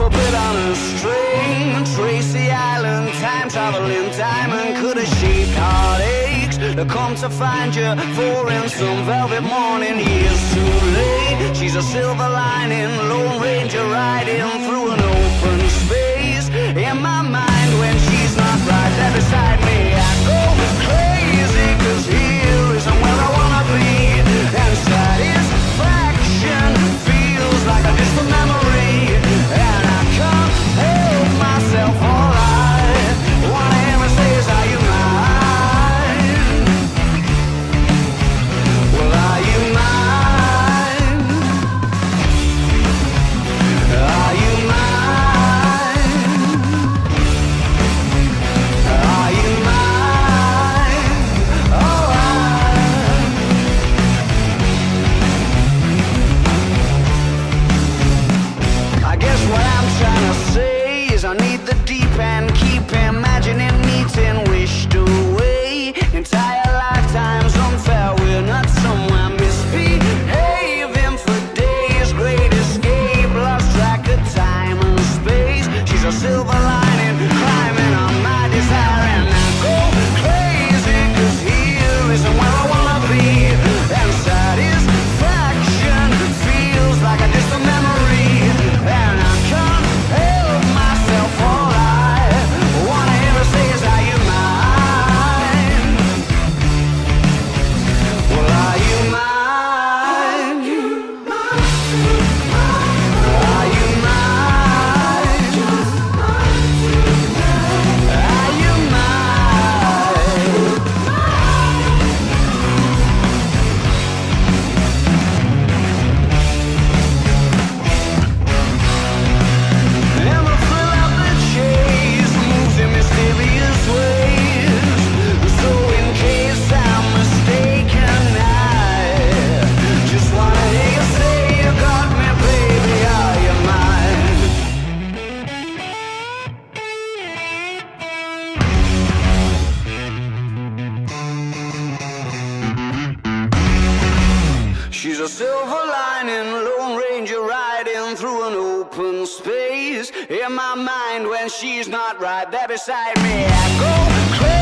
puppet on a string, Tracy Island, time traveling diamond. Could have shaped heartaches to come to find you for in some velvet morning. Years too late, she's a silver lining, Lone Ranger riding through an open space. In my mind when she's not right there beside me, I go crazy, cause here isn't where I wanna be. And satisfaction feels like a distant memory, and I can't help myself. All I wanna hear me say is, are you mine? Well, are you mine? Are you mine? Are you mine? Oh, I guess what I'm trying to say is I need the deep end, keep imagining meeting wished away. Entire lifetimes unfair, we're not somewhere misbehaving for days. Great escape, lost track of time and space. She's a silver lining, climbing on my desire, and I go crazy, cause here isn't where I wanna be. And satisfaction feels like a distant memory, and I can't help myself. All I wanna hear her say is, are you mine? Well, are you mine? Are you mine? Are you mine? And the thrill of the chase moves in mysterious ways. So in case I'm mistaken, I just wanna hear you say you got me, baby. Are you mine? She's a silver lining, Lone Ranger riding through an open space. In my mind when she's not right there beside me, I go crazy.